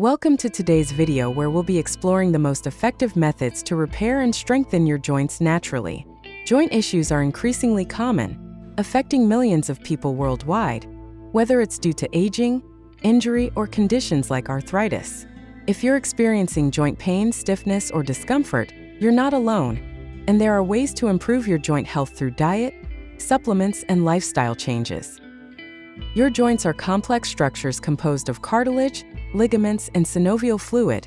Welcome to today's video where we'll be exploring the most effective methods to repair and strengthen your joints naturally. Joint issues are increasingly common, affecting millions of people worldwide, whether it's due to aging, injury, or conditions like arthritis. If you're experiencing joint pain, stiffness, or discomfort, you're not alone, and there are ways to improve your joint health through diet, supplements, and lifestyle changes. Your joints are complex structures composed of cartilage, ligaments, and synovial fluid,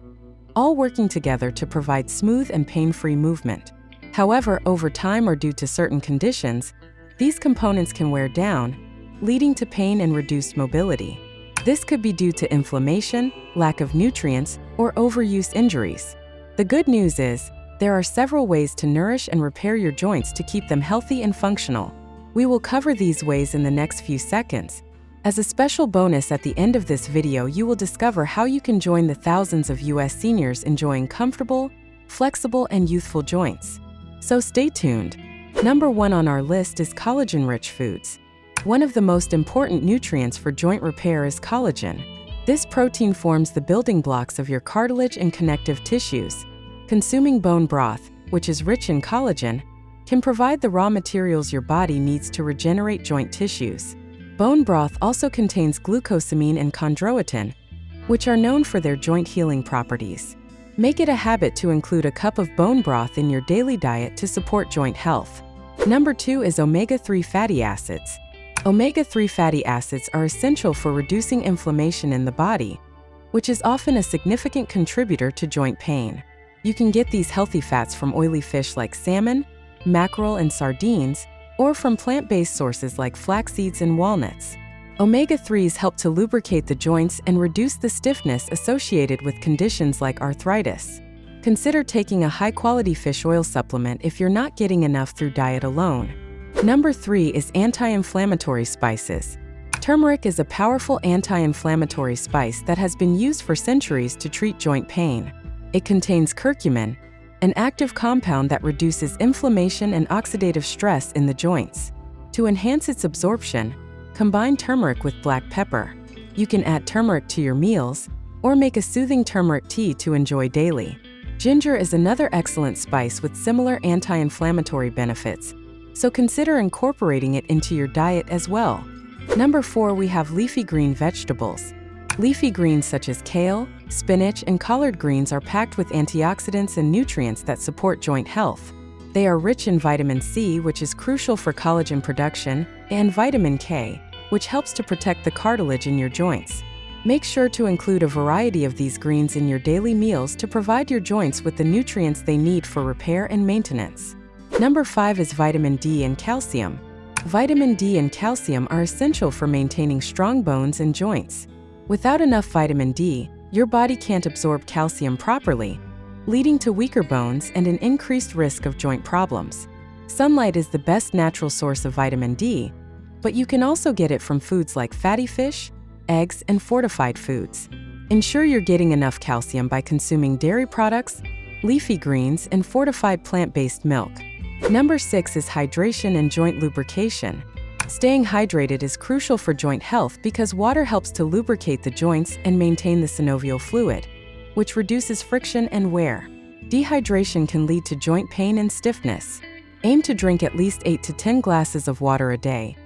all working together to provide smooth and pain-free movement. However, over time or due to certain conditions, these components can wear down, leading to pain and reduced mobility. This could be due to inflammation, lack of nutrients, or overuse injuries. The good news is, there are several ways to nourish and repair your joints to keep them healthy and functional. We will cover these ways in the next few seconds. As a special bonus at the end of this video, you will discover how you can join the thousands of US seniors enjoying comfortable, flexible, and youthful joints. So stay tuned. Number 1 on our list is collagen-rich foods. One of the most important nutrients for joint repair is collagen. This protein forms the building blocks of your cartilage and connective tissues. Consuming bone broth, which is rich in collagen, can provide the raw materials your body needs to regenerate joint tissues. Bone broth also contains glucosamine and chondroitin, which are known for their joint healing properties. Make it a habit to include a cup of bone broth in your daily diet to support joint health. Number 2 is omega-3 fatty acids. Omega-3 fatty acids are essential for reducing inflammation in the body, which is often a significant contributor to joint pain. You can get these healthy fats from oily fish like salmon, mackerel, and sardines, or from plant-based sources like flax seeds and walnuts. Omega-3s help to lubricate the joints and reduce the stiffness associated with conditions like arthritis. Consider taking a high-quality fish oil supplement if you're not getting enough through diet alone. Number 3 is anti-inflammatory spices. Turmeric is a powerful anti-inflammatory spice that has been used for centuries to treat joint pain. It contains curcumin, an active compound that reduces inflammation and oxidative stress in the joints. To enhance its absorption, combine turmeric with black pepper. You can add turmeric to your meals, or make a soothing turmeric tea to enjoy daily. Ginger is another excellent spice with similar anti-inflammatory benefits, so consider incorporating it into your diet as well. Number 4, we have leafy green vegetables. Leafy greens such as kale, spinach, and collard greens are packed with antioxidants and nutrients that support joint health. They are rich in vitamin C, which is crucial for collagen production, and vitamin K, which helps to protect the cartilage in your joints. Make sure to include a variety of these greens in your daily meals to provide your joints with the nutrients they need for repair and maintenance. Number 5 is vitamin D and calcium. Vitamin D and calcium are essential for maintaining strong bones and joints. Without enough vitamin D, your body can't absorb calcium properly, leading to weaker bones and an increased risk of joint problems. Sunlight is the best natural source of vitamin D, but you can also get it from foods like fatty fish, eggs, and fortified foods. Ensure you're getting enough calcium by consuming dairy products, leafy greens, and fortified plant-based milk. Number 6 is hydration and joint lubrication. Staying hydrated is crucial for joint health because water helps to lubricate the joints and maintain the synovial fluid, which reduces friction and wear. Dehydration can lead to joint pain and stiffness. Aim to drink at least 8 to 10 glasses of water a day,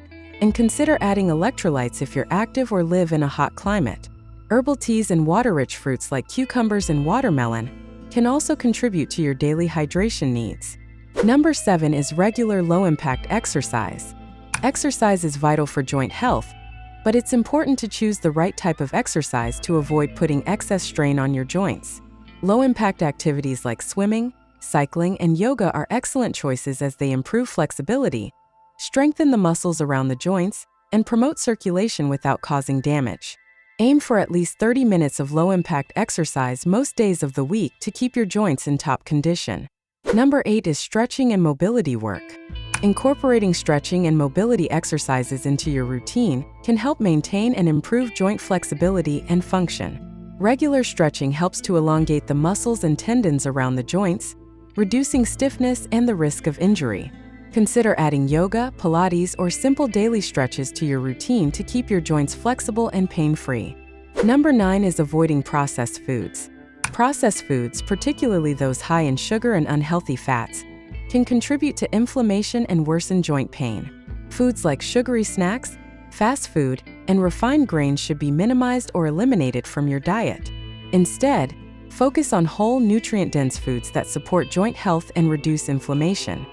and consider adding electrolytes if you're active or live in a hot climate. Herbal teas and water-rich fruits like cucumbers and watermelon can also contribute to your daily hydration needs. Number 7 is regular low-impact exercise. Exercise is vital for joint health, but it's important to choose the right type of exercise to avoid putting excess strain on your joints. Low-impact activities like swimming, cycling, and yoga are excellent choices as they improve flexibility, strengthen the muscles around the joints, and promote circulation without causing damage. Aim for at least 30 minutes of low-impact exercise most days of the week to keep your joints in top condition. Number 8 is stretching and mobility work. Incorporating stretching and mobility exercises into your routine can help maintain and improve joint flexibility and function. Regular stretching helps to elongate the muscles and tendons around the joints, reducing stiffness and the risk of injury. Consider adding yoga, Pilates, or simple daily stretches to your routine to keep your joints flexible and pain-free. Number 9 is avoiding processed foods. Processed foods, particularly those high in sugar and unhealthy fats, can contribute to inflammation and worsen joint pain. Foods like sugary snacks, fast food, and refined grains should be minimized or eliminated from your diet. Instead, focus on whole, nutrient-dense foods that support joint health and reduce inflammation.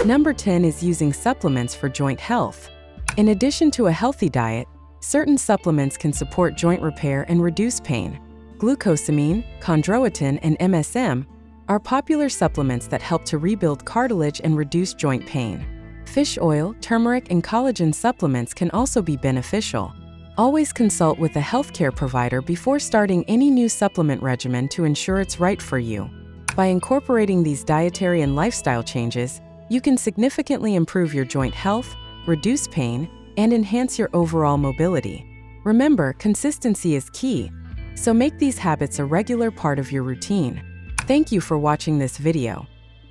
Number 10 is using supplements for joint health. In addition to a healthy diet, certain supplements can support joint repair and reduce pain. Glucosamine, chondroitin, and MSM are popular supplements that help to rebuild cartilage and reduce joint pain. Fish oil, turmeric, and collagen supplements can also be beneficial. Always consult with a healthcare provider before starting any new supplement regimen to ensure it's right for you. By incorporating these dietary and lifestyle changes, you can significantly improve your joint health, reduce pain, and enhance your overall mobility. Remember, consistency is key, so make these habits a regular part of your routine. Thank you for watching this video.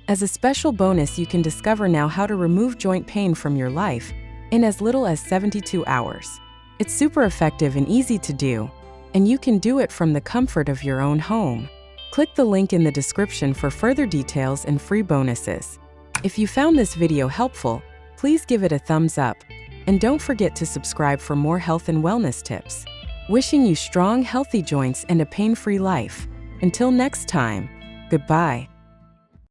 As a special bonus, you can discover now how to remove joint pain from your life in as little as 72 hours. It's super effective and easy to do, and you can do it from the comfort of your own home. Click the link in the description for further details and free bonuses. If you found this video helpful, please give it a thumbs up, and don't forget to subscribe for more health and wellness tips. Wishing you strong, healthy joints and a pain-free life. Until next time, goodbye.